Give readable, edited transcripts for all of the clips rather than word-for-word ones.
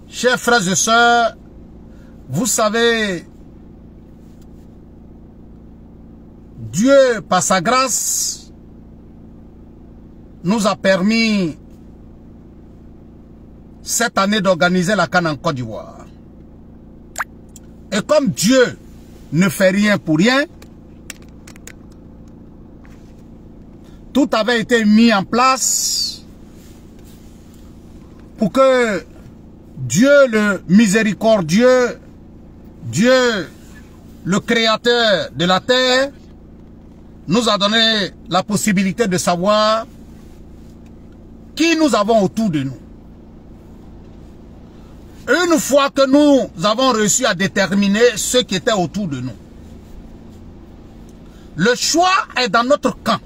Chers frères et sœurs, vous savez, Dieu, par sa grâce, nous a permis cette année d'organiser la CAN en Côte d'Ivoire. Et comme Dieu ne fait rien pour rien, tout avait été mis en place pour que Dieu le miséricordieux, Dieu le créateur de la terre, nous a donné la possibilité de savoir qui nous avons autour de nous. Une fois que nous avons réussi à déterminer ceux qui étaient autour de nous, le choix est dans notre camp.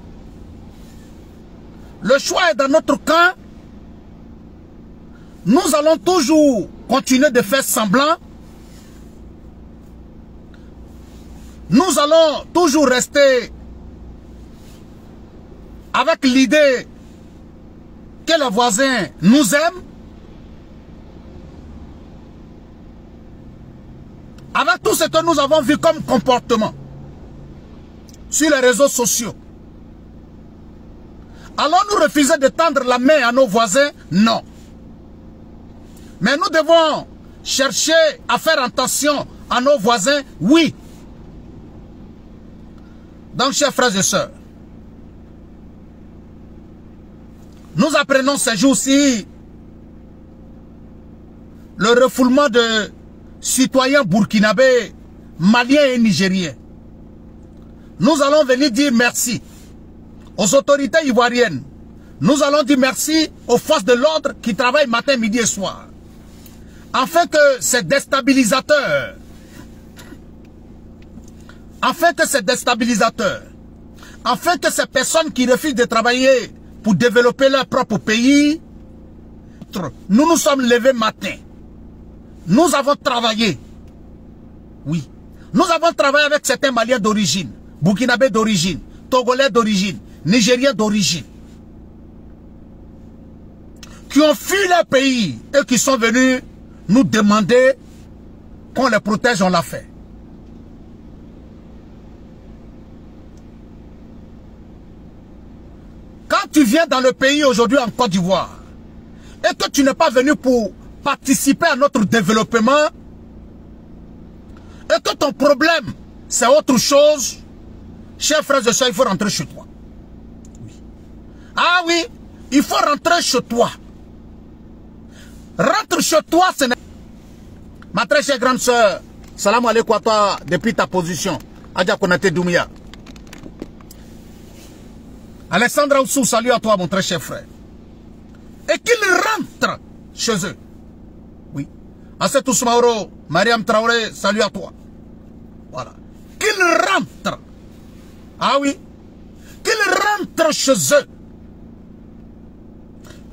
Le choix est dans notre camp. Nous allons toujours continuer de faire semblant. Nous allons toujours rester avec l'idée que les voisins nous aiment. Avec tout ce que nous avons vu comme comportement sur les réseaux sociaux. Allons-nous refuser de tendre la main à nos voisins? Non. Mais nous devons chercher à faire attention à nos voisins? Oui. Donc, chers frères et sœurs, nous apprenons ces jours-ci le refoulement de citoyens burkinabés, maliens et nigériens. Nous allons venir dire merci aux autorités ivoiriennes. Nous allons dire merci aux forces de l'ordre qui travaillent matin, midi et soir. Afin que ces déstabilisateurs, afin que ces personnes qui refusent de travailler pour développer leur propre pays, nous nous sommes levés matin. Nous avons travaillé. Oui. Nous avons travaillé avec certains Maliens d'origine, Burkinabés d'origine, Togolais d'origine, Nigériens d'origine, qui ont fui leur pays et qui sont venus nous demander qu'on les protège, on l'a fait. Quand tu viens dans le pays aujourd'hui en Côte d'Ivoire et que tu n'es pas venu pour participer à notre développement et que ton problème c'est autre chose, chers frères et sœurs, il faut rentrer chez toi. Oui. Ah oui, il faut rentrer chez toi. Rentre chez toi, ce n'est... Ma très chère grande sœur, salam alaikum à toi depuis ta position. Adja Konate Doumbia. Alexandra Oussou, salut à toi mon très cher frère. Et qu'il rentre chez eux. Oui. Asset Ousmaoro, Mariam Traoré, salut à toi. Voilà. Qu'il rentre. Ah oui. Qu'il rentre chez eux.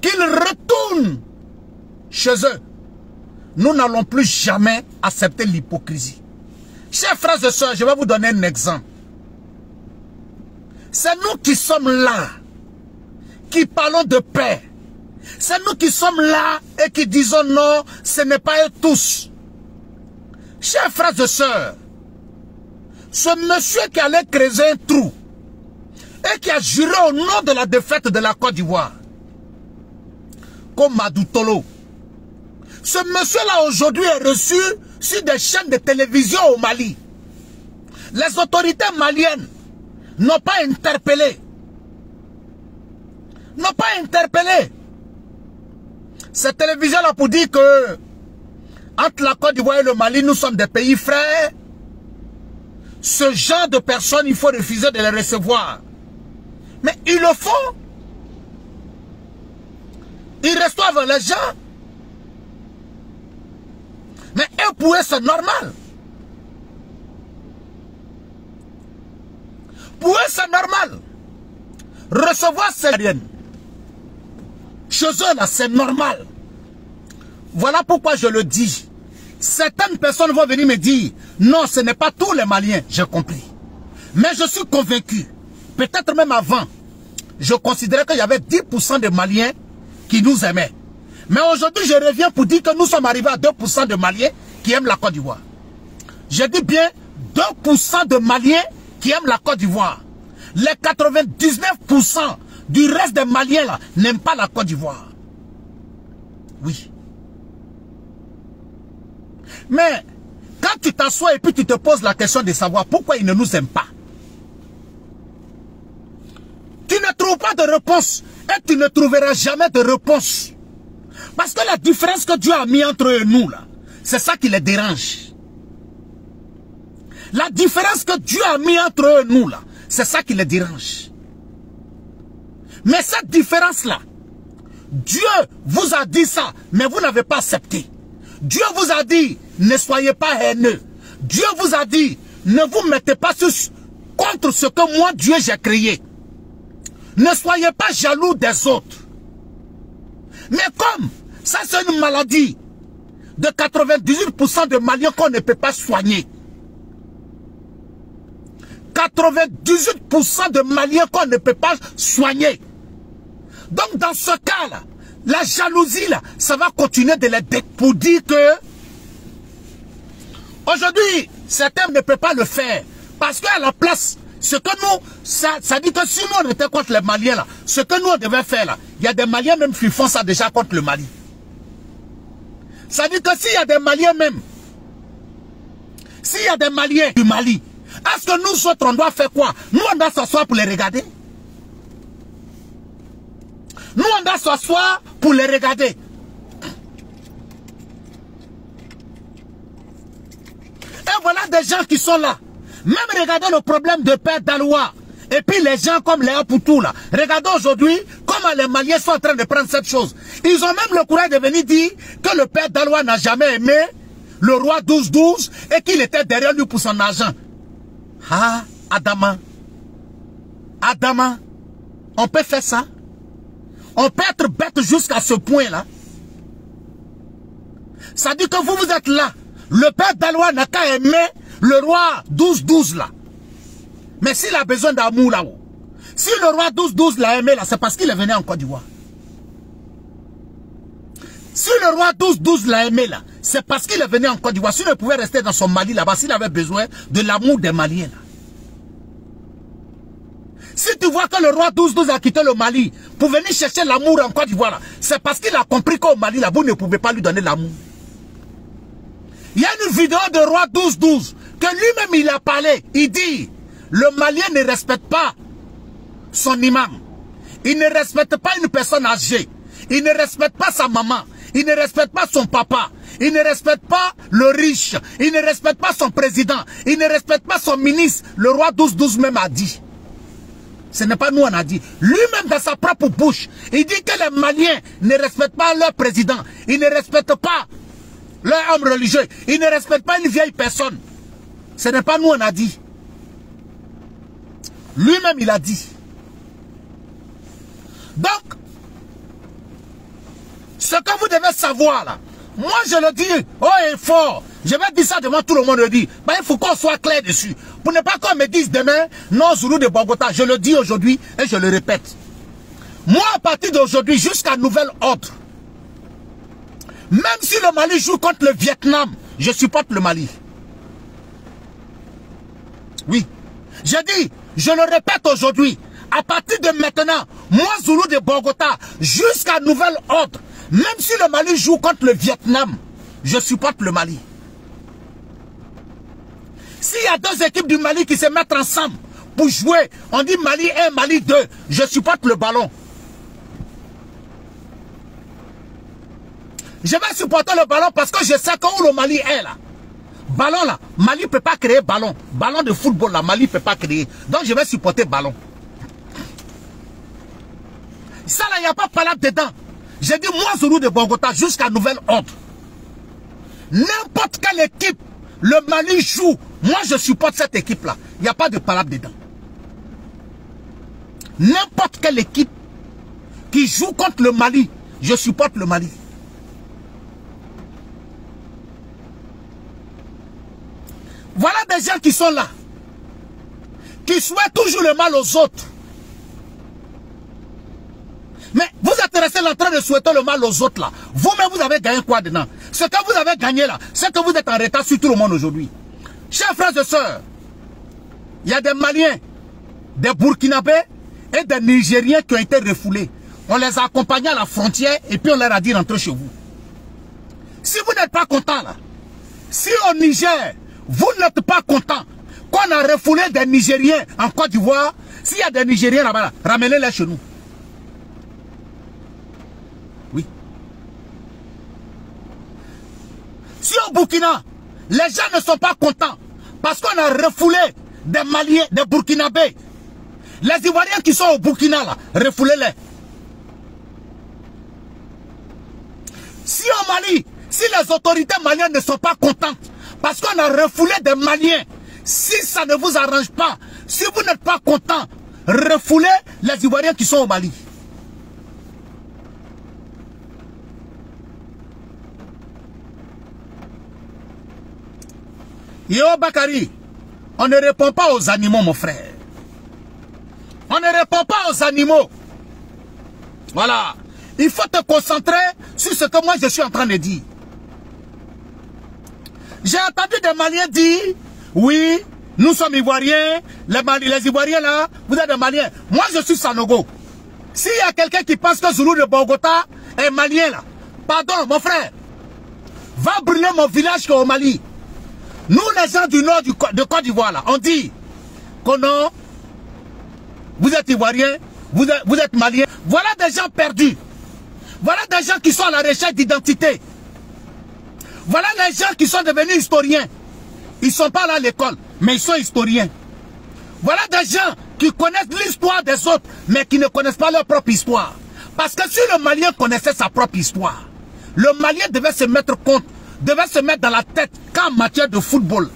Qu'il retourne chez eux. Nous n'allons plus jamais accepter l'hypocrisie. Chers frères et sœurs, je vais vous donner un exemple. C'est nous qui sommes là, qui parlons de paix. C'est nous qui sommes là et qui disons non, ce n'est pas eux tous. Chers frères et sœurs, ce monsieur qui allait creuser un trou et qui a juré au nom de la défaite de la Côte d'Ivoire, comme Madou Tolo, ce monsieur-là aujourd'hui est reçu sur des chaînes de télévision au Mali. Les autorités maliennes n'ont pas interpellé. N'ont pas interpellé cette télévision-là pour dire que entre la Côte d'Ivoire et le Mali, nous sommes des pays frères. Ce genre de personnes, il faut refuser de les recevoir. Mais ils le font. Ils reçoivent les gens. Mais eux, pour eux, c'est normal. Pour eux, c'est normal. Recevoir ces riennes. Chez eux, là, c'est normal. Voilà pourquoi je le dis. Certaines personnes vont venir me dire, non, ce n'est pas tous les Maliens. J'ai compris. Mais je suis convaincu, peut-être même avant, je considérais qu'il y avait 10% de Maliens qui nous aimaient. Mais aujourd'hui, je reviens pour dire que nous sommes arrivés à 2% de Maliens qui aiment la Côte d'Ivoire. Je dis bien 2% de Maliens qui aiment la Côte d'Ivoire. Les 99% du reste des Maliens là n'aiment pas la Côte d'Ivoire. Oui. Mais quand tu t'assois et puis tu te poses la question de savoir pourquoi ils ne nous aiment pas, tu ne trouves pas de réponse et tu ne trouveras jamais de réponse. Parce que la différence que Dieu a mis entre eux et nous là, c'est ça qui les dérange. La différence que Dieu a mis entre eux et nous là, c'est ça qui les dérange. Mais cette différence-là, Dieu vous a dit ça, mais vous n'avez pas accepté. Dieu vous a dit, ne soyez pas haineux. Dieu vous a dit, ne vous mettez pas contre ce que moi, Dieu, j'ai créé. Ne soyez pas jaloux des autres. Mais comme ça, c'est une maladie de 98% de Maliens qu'on ne peut pas soigner. 98% de Maliens qu'on ne peut pas soigner. Donc dans ce cas-là, la jalousie là, ça va continuer de les détruire pour dire que aujourd'hui, certains ne peuvent pas le faire. Parce qu'à la place, ce que nous, ça dit que si nous on était contre les Maliens là, ce que nous on devait faire là, il y a des Maliens même qui font ça déjà contre le Mali. Ça dit que s'il y a des Maliens même, s'il y a des Maliens du Mali, est-ce que nous autres on doit faire quoi? Nous on doit s'asseoir pour les regarder? Nous on doit s'asseoir pour les regarder. Et voilà des gens qui sont là. Même regardez le problème de Père Daloua. Et puis les gens comme Léa Poutou là. Regardez aujourd'hui comment les Maliens sont en train de prendre cette chose. Ils ont même le courage de venir dire que le Père Daloua n'a jamais aimé le roi 12-12 et qu'il était derrière lui pour son argent. Ah, Adama. Adama. On peut faire ça? On peut être bête jusqu'à ce point-là. Ça dit que vous êtes là. Le Père Daloua n'a qu'à aimer le roi 12-12 là. Mais s'il a besoin d'amour là-haut, si le roi 12-12 l'a aimé là, c'est parce qu'il est venu en Côte d'Ivoire. Si le roi 12-12 l'a aimé là, c'est parce qu'il est venu en Côte d'Ivoire. S'il ne pouvait rester dans son Mali là-bas, s'il avait besoin de l'amour des Maliens là. Si tu vois que le roi 12-12 a quitté le Mali pour venir chercher l'amour en Côte d'Ivoire, c'est parce qu'il a compris qu'au Mali là, vous ne pouvez pas lui donner l'amour. Il y a une vidéo de roi 12-12 que lui-même il a parlé. Il dit, le Malien ne respecte pas son imam. Il ne respecte pas une personne âgée. Il ne respecte pas sa maman. Il ne respecte pas son papa. Il ne respecte pas le riche. Il ne respecte pas son président. Il ne respecte pas son ministre. Le roi 12-12 même a dit. Ce n'est pas nous on a dit. Lui-même dans sa propre bouche, il dit que les Maliens ne respectent pas leur président. Ils ne respectent pas leur homme religieux. Ils ne respectent pas une vieille personne. Ce n'est pas nous on a dit. Lui-même il a dit. Donc, ce que vous devez savoir là, moi je le dis haut et fort, je vais dire ça devant tout le monde, le dit, ben, il faut qu'on soit clair dessus. Pour ne pas qu'on me dise demain, non Zoulou de Bogota, je le dis aujourd'hui et je le répète. Moi à partir d'aujourd'hui jusqu'à nouvel ordre, même si le Mali joue contre le Vietnam, je supporte le Mali. Oui, je dis, je le répète aujourd'hui, à partir de maintenant, moi Zoulou de Bogota, jusqu'à nouvel ordre, même si le Mali joue contre le Vietnam, je supporte le Mali. S'il y a deux équipes du Mali qui se mettent ensemble pour jouer, on dit Mali 1, Mali 2, je supporte le ballon. Je vais supporter le ballon parce que je sais où le Mali est là. Ballon là, Mali ne peut pas créer ballon. Ballon de football là, Mali ne peut pas créer. Donc je vais supporter ballon. Ça là, il n'y a pas de palabre dedans. J'ai dit moi Zoulou de Bogota jusqu'à nouvel ordre. N'importe quelle équipe, le Mali joue. Moi je supporte cette équipe là. Il n'y a pas de palabre dedans. N'importe quelle équipe qui joue contre le Mali, je supporte le Mali. Voilà des gens qui sont là, qui souhaitent toujours le mal aux autres. Mais vous êtes resté là en train de souhaiter le mal aux autres là. Vous-même, vous avez gagné quoi dedans? Ce que vous avez gagné là, c'est que vous êtes en retard sur tout le monde aujourd'hui. Chers frères et sœurs, il y a des Maliens, des Burkinabés et des Nigériens qui ont été refoulés. On les a accompagnés à la frontière et puis on leur a dit rentrer chez vous. Si vous n'êtes pas content là, si au Niger, vous n'êtes pas content qu'on a refoulé des Nigériens en Côte d'Ivoire, s'il y a des Nigériens là-bas, là, ramenez-les chez nous. Oui. Si au Burkina, les gens ne sont pas contents parce qu'on a refoulé des Maliens, des Burkinabés, les Ivoiriens qui sont au Burkina là, refoulez-les. Si au Mali, si les autorités maliennes ne sont pas contentes parce qu'on a refoulé des Maliens, si ça ne vous arrange pas, si vous n'êtes pas content, refoulez les Ivoiriens qui sont au Mali. Yo Bakari, on ne répond pas aux animaux mon frère. On ne répond pas aux animaux. Voilà. Il faut te concentrer sur ce que moi je suis en train de dire. J'ai entendu des Maliens dire, oui, nous sommes Ivoiriens, les Ivoiriens là, vous êtes des Maliens. Moi je suis Sanogo. S'il y a quelqu'un qui pense que Zoulou de Bogota est Malien là, pardon mon frère, va brûler mon village au Mali. Nous les gens du nord de Côte d'Ivoire là, on dit que non, vous êtes Ivoiriens, vous êtes Maliens. Voilà des gens perdus. Voilà des gens qui sont à la recherche d'identité. Voilà les gens qui sont devenus historiens. Ils ne sont pas là à l'école, mais ils sont historiens. Voilà des gens qui connaissent l'histoire des autres, mais qui ne connaissent pas leur propre histoire. Parce que si le Malien connaissait sa propre histoire, le Malien devait se mettre compte, devait se mettre dans la tête qu'en matière de football,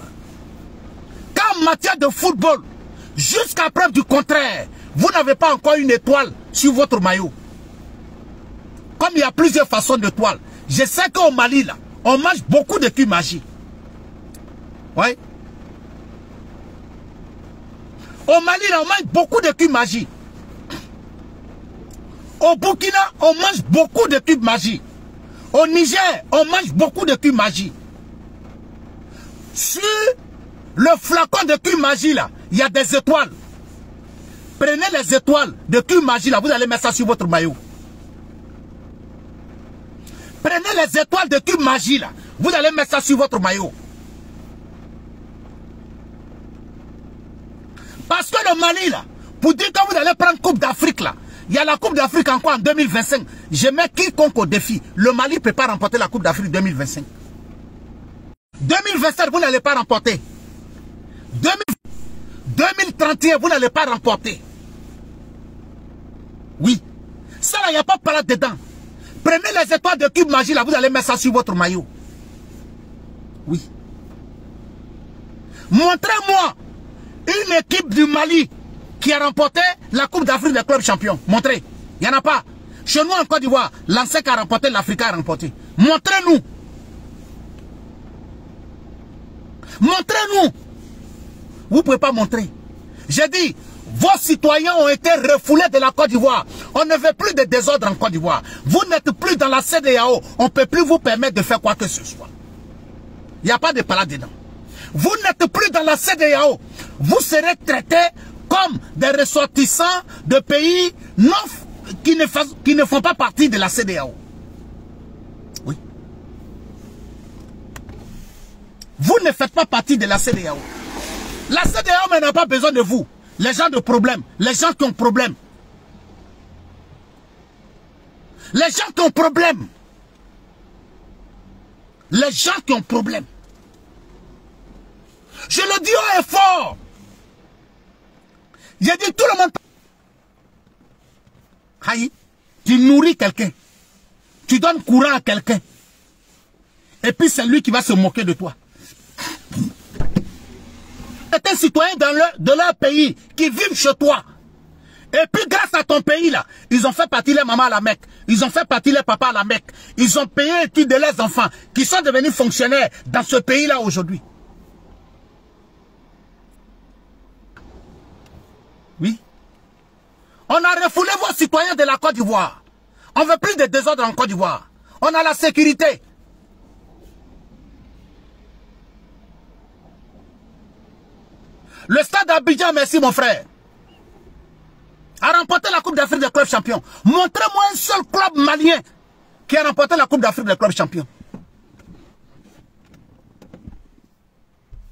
jusqu'à preuve du contraire, vous n'avez pas encore une étoile sur votre maillot. Comme il y a plusieurs façons d'étoiles. Je sais qu'au Mali, là, on mange beaucoup de culs magie. Oui. Au Mali, là, on mange beaucoup de culs magie. Au Burkina, on mange beaucoup de culs magie. Au Niger, on mange beaucoup de culs magie. Sur le flacon de culs magie, là, il y a des étoiles. Prenez les étoiles de culs magie, là, vous allez mettre ça sur votre maillot. Prenez les étoiles de cube magie là. Vous allez mettre ça sur votre maillot. Parce que le Mali là, pour dire que vous allez prendre Coupe d'Afrique là, il y a la Coupe d'Afrique encore en 2025. Je mets quiconque au défi. Le Mali ne peut pas remporter la Coupe d'Afrique 2025. 2027, vous n'allez pas remporter. 2031, vous n'allez pas remporter. Oui. Ça là, il n'y a pas de parade dedans. Prenez les étoiles de cube magie là, vous allez mettre ça sur votre maillot. Oui. Montrez-moi une équipe du Mali qui a remporté la Coupe d'Afrique des clubs champions. Montrez. Il n'y en a pas. Chez nous en Côte d'Ivoire, l'ANSEC a remporté, l'Africa a remporté. Montrez-nous. Montrez-nous. Vous ne pouvez pas montrer. J'ai dit, vos citoyens ont été refoulés de la Côte d'Ivoire. On ne veut plus de désordre en Côte d'Ivoire. Vous n'êtes plus dans la CEDEAO. On ne peut plus vous permettre de faire quoi que ce soit. Il n'y a pas de parade dedans. Vous n'êtes plus dans la CEDEAO. Vous serez traités comme des ressortissants de pays qui ne font pas partie de la CEDEAO. Oui. Vous ne faites pas partie de la CEDEAO. La CEDEAO n'a pas besoin de vous. Les gens de problème, les gens qui ont problème. Les gens qui ont problème. Les gens qui ont problème. Je le dis haut et fort. J'ai dit tout le monde. Aïe, tu nourris quelqu'un. Tu donnes courant à quelqu'un. Et puis c'est lui qui va se moquer de toi. Certains citoyens de leur pays qui vivent chez toi. Et puis grâce à ton pays là, ils ont fait partir les mamans à la Mecque. Ils ont fait partir les papas à la Mecque. Ils ont payé l'étude de leurs enfants qui sont devenus fonctionnaires dans ce pays là aujourd'hui. Oui. On a refoulé vos citoyens de la Côte d'Ivoire. On veut plus de désordre en Côte d'Ivoire. On a la sécurité. Le stade d'Abidjan, merci mon frère, a remporté la Coupe d'Afrique des clubs champions. Montrez-moi un seul club malien qui a remporté la Coupe d'Afrique des clubs champions.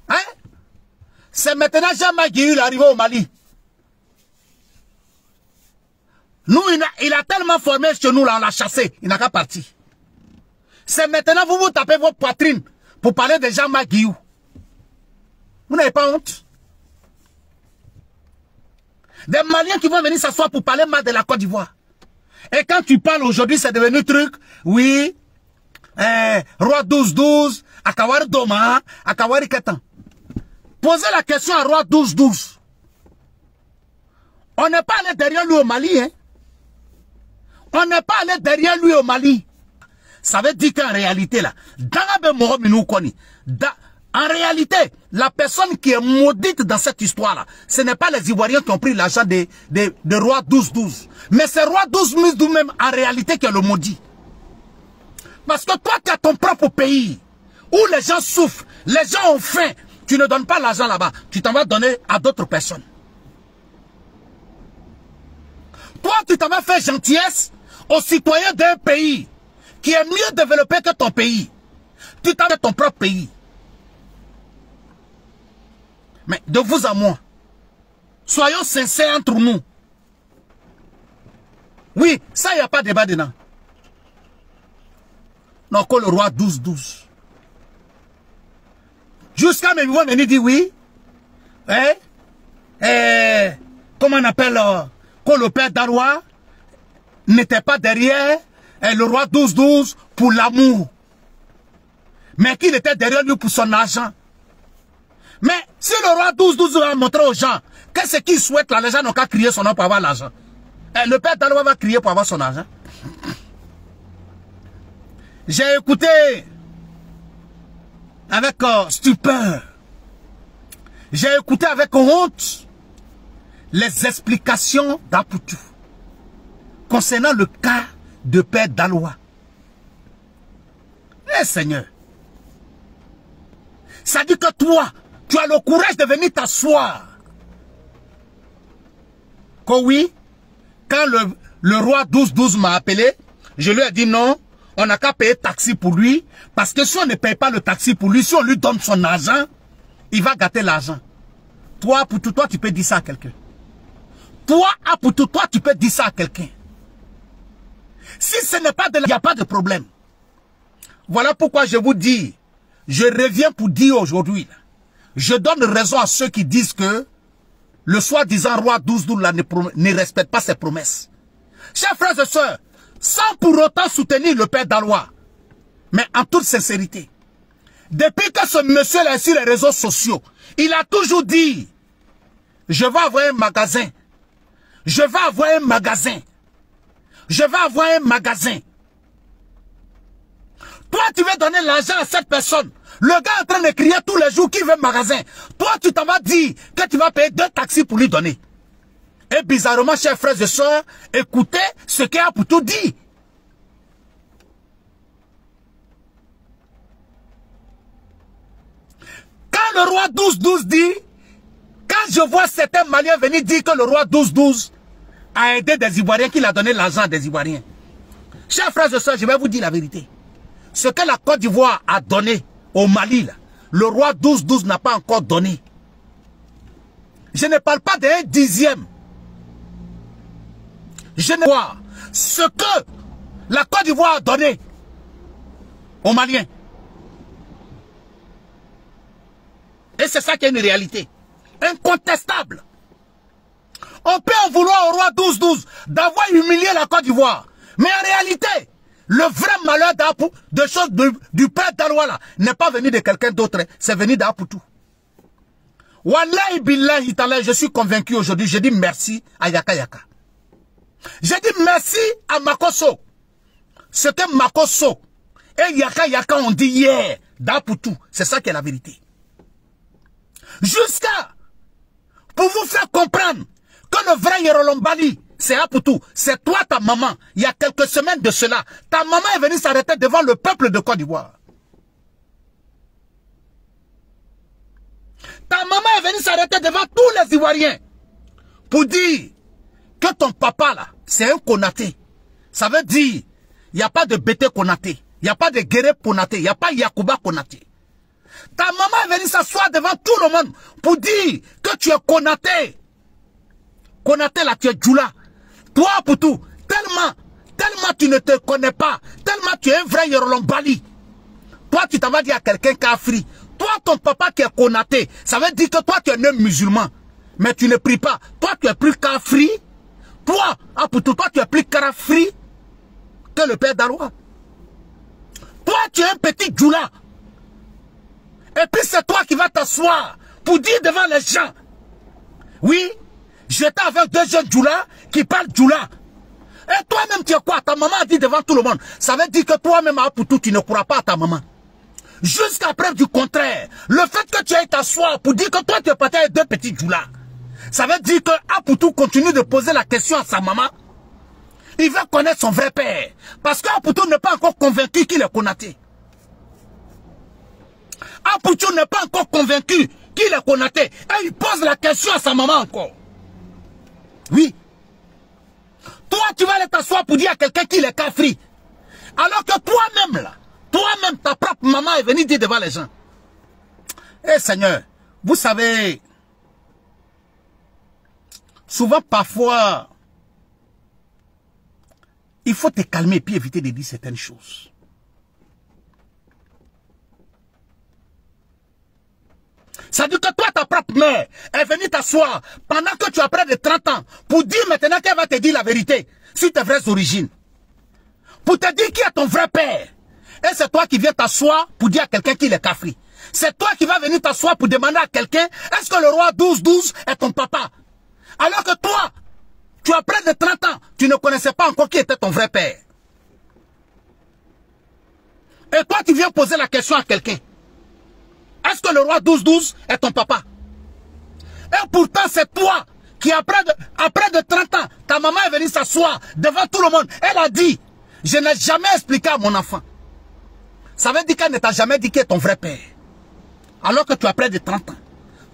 Hein? C'est maintenant Jean-Marc Guihu arrivé au Mali. Nous, il a tellement formé chez nous, là, on l'a chassé. Il n'a qu'à partir. C'est maintenant vous tapez votre poitrine pour parler de Jean-Marc Guihu. Vous n'avez pas honte? Des Maliens qui vont venir s'asseoir pour parler mal de la Côte d'Ivoire. Et quand tu parles aujourd'hui, c'est devenu truc, oui, Roi 12-12, Akawari Doma, Akawari Ketan. Posez la question à Roi 12-12. On n'est pas allé derrière lui au Mali, hein. On n'est pas allé derrière lui au Mali. Ça veut dire qu'en réalité, là, en réalité, la personne qui est maudite dans cette histoire-là, ce n'est pas les Ivoiriens qui ont pris l'argent de Roi 12-12. Mais c'est Roi 12-12 même, en réalité, qui est le maudit. Parce que toi, tu as ton propre pays, où les gens souffrent, les gens ont faim. Tu ne donnes pas l'argent là-bas, tu t'en vas donner à d'autres personnes. Toi, tu t'en vas faire gentillesse aux citoyens d'un pays qui est mieux développé que ton pays. Tu t'en vas ton propre pays. Mais de vous à moi, soyons sincères entre nous. Oui, ça, il n'y a pas de débat dedans. Non, que le roi 12-12. Jusqu'à mes vivants venir dire oui. Comment on appelle que le père d'Aroua n'était pas derrière le roi 12-12 pour l'amour. Mais qu'il était derrière lui pour son argent. Mais si le roi 12-12 va montrer aux gens qu'est-ce qu'il souhaite, là, les gens n'ont qu'à crier son nom pour avoir l'argent. Le père d'Aroua va crier pour avoir son argent. J'ai écouté avec stupeur. J'ai écouté avec honte les explications d'Apoutou concernant le cas de père d'Aloua. Eh Seigneur, ça dit que toi, tu as le courage de venir t'asseoir. Que oui, quand le roi 12-12 m'a appelé, je lui ai dit non, on n'a qu'à payer taxi pour lui, parce que si on ne paye pas le taxi pour lui, si on lui donne son argent, il va gâter l'argent. Toi, pour tout, toi, tu peux dire ça à quelqu'un. Toi, pour tout, toi, tu peux dire ça à quelqu'un. Si ce n'est pas de là, il n'y a pas de problème. Voilà pourquoi je vous dis, je reviens pour dire aujourd'hui, je donne raison à ceux qui disent que le soi-disant roi 12-12 ne respecte pas ses promesses. Chers frères et sœurs, sans pour autant soutenir le père d'Aloua, mais en toute sincérité, depuis que ce monsieur-là est sur les réseaux sociaux, il a toujours dit, je vais avoir un magasin, je vais avoir un magasin, je vais avoir un magasin. Toi, tu veux donner l'argent à cette personne. Le gars est en train de crier tous les jours qu'il veut un magasin. Toi, tu t'en vas dire que tu vas payer 2 taxis pour lui donner. Et bizarrement, chers frères et sœurs, écoutez ce qu'Apoutou dit. Quand le roi 12-12 dit, quand je vois certains Maliens venir dire que le roi 12-12 a aidé des Ivoiriens, qu'il a donné l'argent à des Ivoiriens. Chers frères et sœurs, je vais vous dire la vérité. Ce que la Côte d'Ivoire a donné au Mali, là, le roi 12-12 n'a pas encore donné. Je ne parle pas d'un dixième. Je ne vois ce que la Côte d'Ivoire a donné aux Maliens. Et c'est ça qui est une réalité. Incontestable. On peut en vouloir au roi 12-12 d'avoir humilié la Côte d'Ivoire. Mais en réalité, le vrai malheur de choses du père d'Aloua là n'est pas venu de quelqu'un d'autre, c'est venu d'Apoutou. Wallahi billahi ta'ala, je suis convaincu aujourd'hui, je dis merci à Yaka Yaka. Je dis merci à Makosso. Ce que Makosso et Yaka Yaka ont dit hier d'Apoutou, c'est ça qui est la vérité. Jusqu'à pour vous faire comprendre que le vrai Yerolombali, c'est Apoutou. C'est toi, ta maman. Il y a quelques semaines de cela, ta maman est venue s'arrêter devant le peuple de Côte d'Ivoire. Ta maman est venue s'arrêter devant tous les Ivoiriens pour dire que ton papa là, c'est un Konaté. Ça veut dire, il n'y a pas de Bété Konaté, il n'y a pas de Guéré Konaté, il n'y a pas Yacouba Konaté. Ta maman est venue s'asseoir devant tout le monde pour dire que tu es Konaté. Konaté là, tu es Djoula. Toi, Poutou, tellement tu ne te connais pas, tellement tu es un vrai Yorolombali. Toi, tu t'en vas dire à quelqu'un Kafri. Toi, ton papa qui est Konaté, ça veut dire que toi, tu es un musulman. Mais tu ne pries pas. Toi, tu es plus Kafri. Toi, Poutou, toi, tu es plus Karafri que le père d'Aloua. Toi, tu es un petit Djoula. Et puis, c'est toi qui vas t'asseoir pour dire devant les gens. Oui, j'étais avec deux jeunes Djoula qui parlent Djoula. Et toi-même, tu es quoi? Ta maman a dit devant tout le monde. Ça veut dire que toi-même, Poutou, tu ne crois pas à ta maman. Jusqu'à preuve du contraire, le fait que tu ailles t'asseoir pour dire que toi, tu es parti avec deux petits Djoula, ça veut dire que Apoutou continue de poser la question à sa maman. Il veut connaître son vrai père. Parce qu'Apoutou n'est pas encore convaincu qu'il est Konaté. Apoutou n'est pas encore convaincu qu'il est Konaté. Et il pose la question à sa maman encore. Oui. Toi, tu vas aller t'asseoir pour dire à quelqu'un qu'il est Kafri. Alors que toi-même, là, toi-même, ta propre maman est venue dire devant les gens. Eh Seigneur, vous savez, souvent, parfois, il faut te calmer et puis éviter de dire certaines choses. Ça veut dire que toi, ta propre mère est venue t'asseoir pendant que tu as près de 30 ans pour dire maintenant qu'elle va te dire la vérité sur tes vraies origines. Pour te dire qui est ton vrai père. Et c'est toi qui viens t'asseoir pour dire à quelqu'un qu'il est Kafri. C'est toi qui vas venir t'asseoir pour demander à quelqu'un est-ce que le roi 12-12 est ton papa. Alors que toi, tu as près de 30 ans, tu ne connaissais pas encore qui était ton vrai père. Et toi, tu viens poser la question à quelqu'un. Est-ce que le roi 12-12 est ton papa? Et pourtant, c'est toi qui, après de 30 ans, ta maman est venue s'asseoir devant tout le monde. Elle a dit, je n'ai jamais expliqué à mon enfant. Ça veut dire qu'elle ne t'a jamais dit qui est ton vrai père. Alors que tu as près de 30 ans.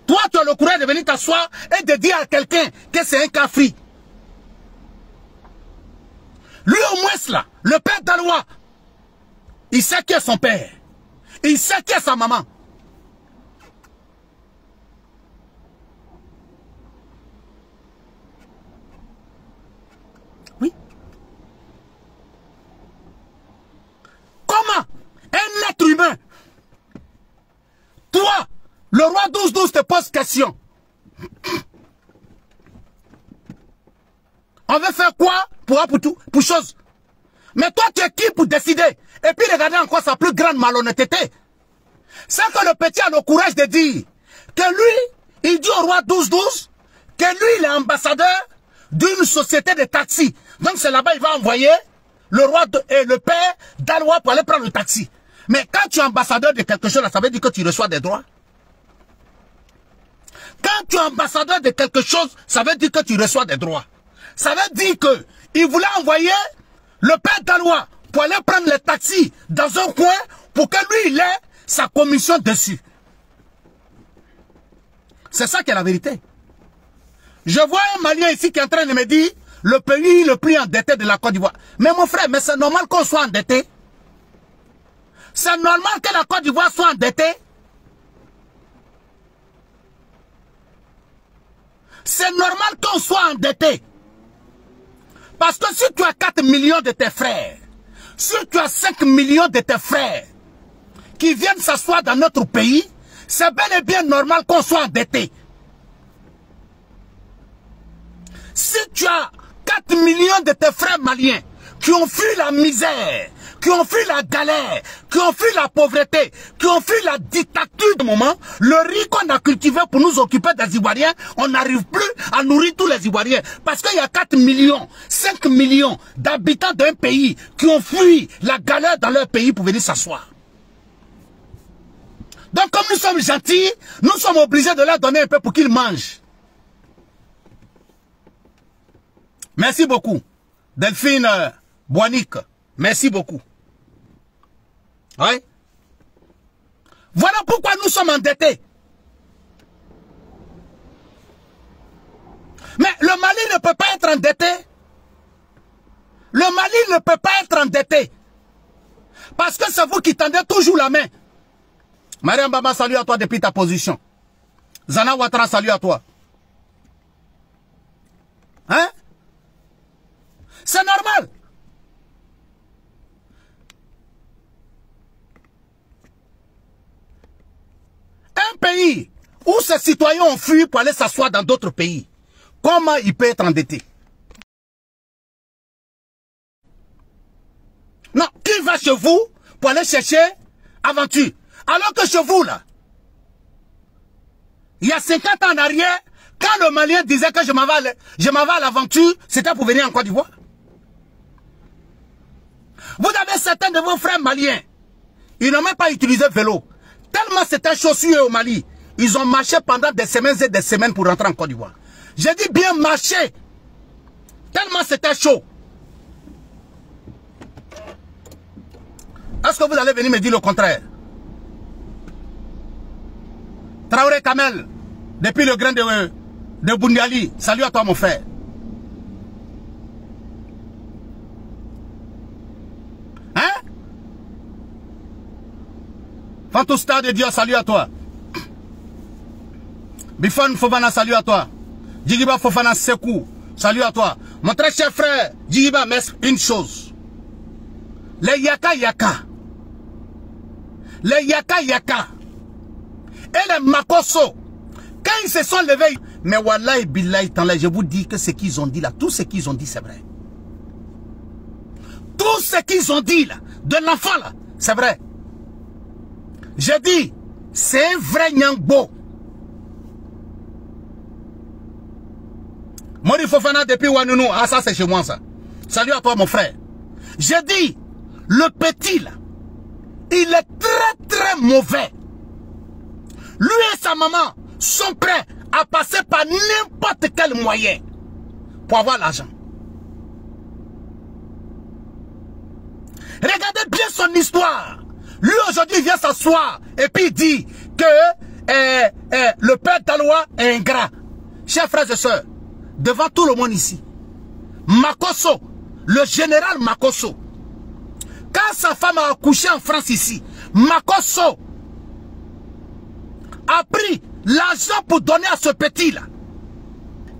Toi, tu as le courage de venir t'asseoir et de dire à quelqu'un que c'est un Kafri. Lui, au moins, là, le père d'Aloua, il sait qui est son père. Il sait qui est sa maman. Oui. Comment un être humain, toi, le roi 12-12 te pose question. On veut faire quoi pour chose? Mais toi, tu es qui pour décider? Et puis regardez encore sa plus grande malhonnêteté. C'est que le petit a le courage de dire que lui, il dit au roi 12-12 que lui, il est ambassadeur d'une société de taxi. Donc c'est là-bas, il va envoyer le roi et le père d'Aloua pour aller prendre le taxi. Mais quand tu es ambassadeur de quelque chose, ça veut dire que tu reçois des droits. Quand tu es ambassadeur de quelque chose, ça veut dire que tu reçois des droits. Ça veut dire que il voulait envoyer le père d'Aloua pour aller prendre le taxi dans un coin pour que lui, il ait sa commission dessus. C'est ça qui est la vérité. Je vois un Malien ici qui est en train de me dire le pays le plus endetté de la Côte d'Ivoire. Mais mon frère, mais c'est normal qu'on soit endetté. C'est normal que la Côte d'Ivoire soit endettée. C'est normal qu'on soit endetté. Parce que si tu as 4 millions de tes frères, si tu as 5 millions de tes frères qui viennent s'asseoir dans notre pays, c'est bel et bien normal qu'on soit endetté. Si tu as 4 millions de tes frères maliens qui ont fui la misère, qui ont fui la galère, qui ont fui la pauvreté, qui ont fui la dictature de moment, le riz qu'on a cultivé pour nous occuper des Ivoiriens, on n'arrive plus à nourrir tous les Ivoiriens. Parce qu'il y a 4 millions, 5 millions d'habitants d'un pays qui ont fui la galère dans leur pays pour venir s'asseoir. Donc comme nous sommes gentils, nous sommes obligés de leur donner un peu pour qu'ils mangent. Merci beaucoup. Delphine Boanique. Merci beaucoup. Oui. Voilà pourquoi nous sommes endettés. Mais le Mali ne peut pas être endetté. Le Mali ne peut pas être endetté. Parce que c'est vous qui tendez toujours la main. Mariam Baba, salut à toi depuis ta position. Zana Ouattara, salut à toi. Hein? C'est normal. Un pays où ses citoyens ont fui pour aller s'asseoir dans d'autres pays, comment il peut être endetté? Non, qui va chez vous pour aller chercher aventure? Alors que chez vous, là, il y a 50 ans en arrière, quand le Malien disait que je m'en vais à l'aventure, c'était pour venir en Côte d'Ivoire. Vous avez certains de vos frères maliens, ils n'ont même pas utilisé vélo. Tellement c'était chaud sur eux au Mali, ils ont marché pendant des semaines et des semaines pour rentrer en Côte d'Ivoire. J'ai dit bien marcher. Tellement c'était chaud. Est-ce que vous allez venir me dire le contraire? Traoré Kamel, depuis le grain de Boundiali, salut à toi mon frère. Hein? Fantousta de Dieu, salut à toi. Bifon Fofana, salut à toi. Djigiba Fofana Sekou, salut à toi. Mon très cher frère, Djigiba, mais une chose. Les Yaka Yaka. Les Yaka Yaka. Et les Makosso. Quand ils se sont levés. Mais Wallahi Billahi Tanla, je vous dis que ce qu'ils ont dit là, tout ce qu'ils ont dit, c'est vrai. Tout ce qu'ils ont dit là, de l'enfant là, c'est vrai. J'ai dit, c'est un vrai Nyangbo. Mori Fofana depuis Wanounou, ah ça c'est chez moi ça. Salut à toi mon frère. J'ai dit, le petit là, il est très mauvais. Lui et sa maman sont prêts à passer par n'importe quel moyen pour avoir l'argent. Regardez bien son histoire. Lui aujourd'hui vient s'asseoir et puis il dit que le père Dalois est ingrat. Chers frères et sœurs, devant tout le monde ici, Makosso, le général Makosso, quand sa femme a accouché en France ici, Makosso a pris l'argent pour donner à ce petit-là.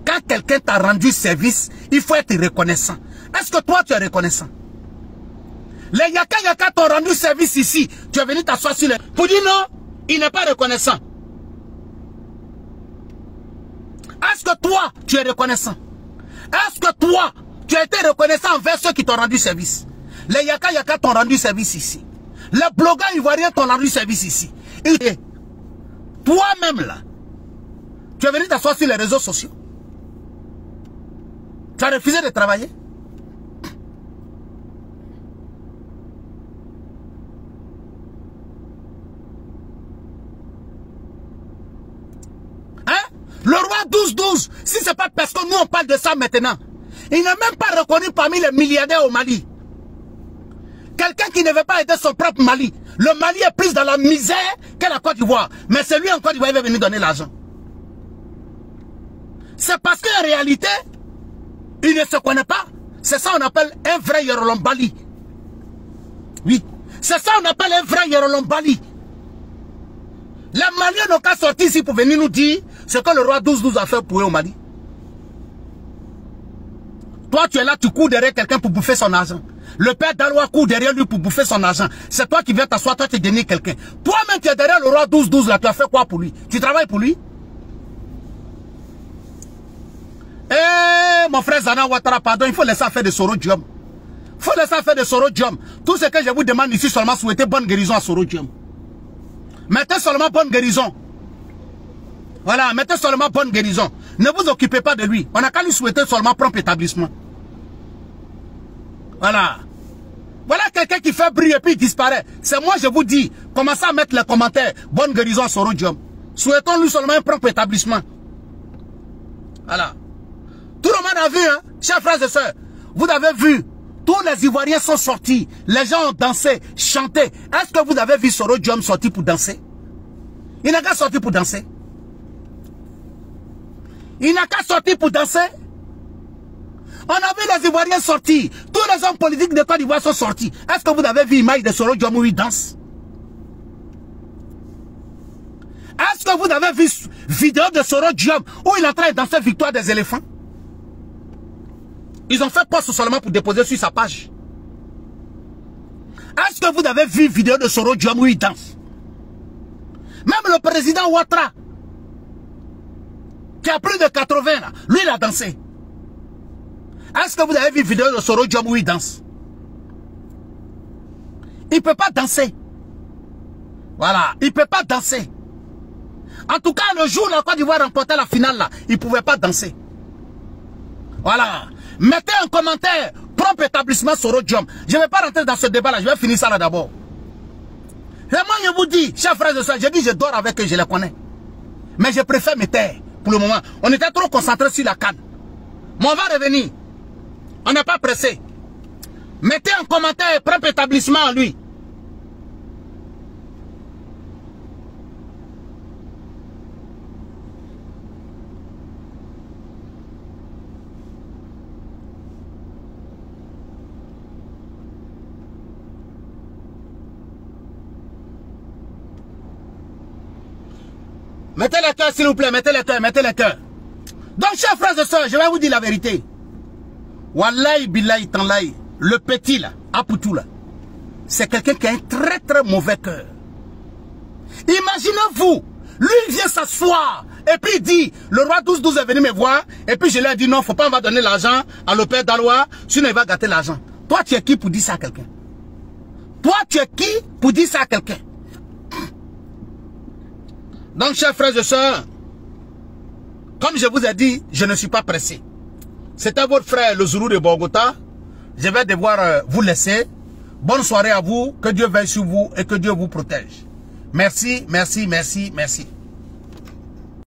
Quand quelqu'un t'a rendu service, il faut être reconnaissant. Est-ce que toi, tu es reconnaissant? Les Yaka Yaka t'ont rendu service ici. Tu es venu t'asseoir sur les... Pour dire non, il n'est pas reconnaissant. Est-ce que toi, tu es reconnaissant? Est-ce que toi, tu as été reconnaissant envers ceux qui t'ont rendu service? Les Yaka Yaka t'ont rendu service ici. Les blogueurs ivoiriens t'ont rendu service ici. Et toi-même là, tu es venu t'asseoir sur les réseaux sociaux. Tu as refusé de travailler. Hein? Le roi 12-12, si c'est pas parce que nous on parle de ça maintenant, il n'est même pas reconnu parmi les milliardaires au Mali. Quelqu'un qui ne veut pas aider son propre Mali. Le Mali est plus dans la misère que la Côte d'Ivoire. Mais c'est lui en Côte d'Ivoire qui va venir donner l'argent. C'est parce qu'en réalité, il ne se connaît pas. C'est ça qu'on appelle un vrai Yorolombali. Oui. C'est ça qu'on appelle un vrai Yorolombali. Les Maliens n'ont qu'à sortir ici pour venir nous dire ce que le roi 12-12 a fait pour eux au Mali. Toi, tu es là, tu cours derrière quelqu'un pour bouffer son argent. Le père Dalois court derrière lui pour bouffer son argent. C'est toi qui viens t'asseoir, toi tu dénies quelqu'un. Toi-même, tu es derrière le roi 12-12 là, tu as fait quoi pour lui? Tu travailles pour lui? Eh, mon frère Zana Ouattara, pardon, il faut laisser faire de Soro Diom. Il faut laisser faire de Soro Diom. Tout ce que je vous demande ici, seulement souhaiter bonne guérison à Soro Diom. Mettez seulement bonne guérison. Voilà, mettez seulement bonne guérison. Ne vous occupez pas de lui. On n'a qu'à lui souhaiter seulement prompt établissement. Voilà. Voilà quelqu'un qui fait bruit et puis il disparaît. C'est moi, je vous dis. Commencez à mettre les commentaires. Bonne guérison à Soro Diom. Souhaitons-lui seulement un propre établissement. Voilà. Tout le monde a vu, hein, chers frères et sœurs. Vous avez vu, tous les Ivoiriens sont sortis. Les gens ont dansé, chanté. Est-ce que vous avez vu Soro Diom sortir pour danser? Il n'a qu'à sortir pour danser. Il n'a qu'à sortir pour danser. On a vu les Ivoiriens sortir. Tous les hommes politiques de Côte d'Ivoire sont sortis. Est-ce que vous avez vu l'image de Soro Diom où il danse? Est-ce que vous avez vu vidéo de Soro Diom où il est en train de danser victoire des éléphants? Ils ont fait poste seulement pour déposer sur sa page. Est-ce que vous avez vu vidéo de Soro Diom où il danse? Même le président Ouattara, qui a plus de 80 là, lui il a dansé. Est-ce que vous avez vu vidéo de Soro Diom où il danse? Il ne peut pas danser. Voilà, il ne peut pas danser. En tout cas, le jour où la Côte d'Ivoire remportait la finale, là, il ne pouvait pas danser. Voilà. Mettez un commentaire, propre établissement Soro Diom. Je ne vais pas rentrer dans ce débat-là, je vais finir ça là d'abord. Et moi, je vous dis, chers frères et sœurs, je dis, je dors avec eux, je les connais. Mais je préfère me taire pour le moment. On était trop concentrés sur la CAN. Mais on va revenir. On n'est pas pressé. Mettez un commentaire, propre établissement en lui. Mettez les cœurs, s'il vous plaît, mettez les cœurs, mettez les cœurs. Donc, chers frères et sœurs, je vais vous dire la vérité. Wallahi, billahi, tanlahi, le petit là, Apoutou là, c'est quelqu'un qui a un très très mauvais cœur. Imaginez-vous, lui il vient s'asseoir, et puis il dit, le roi 12-12 est venu me voir, et puis je lui ai dit non, faut pas, on va donner l'argent à le père d'Alois, sinon il va gâter l'argent. Toi, tu es qui pour dire ça à quelqu'un? Toi, tu es qui pour dire ça à quelqu'un? Donc, chers frères et sœurs, comme je vous ai dit, je ne suis pas pressé. C'était votre frère, le Zoulou de Bogota. Je vais devoir vous laisser. Bonne soirée à vous. Que Dieu veille sur vous et que Dieu vous protège. Merci, merci, merci, merci.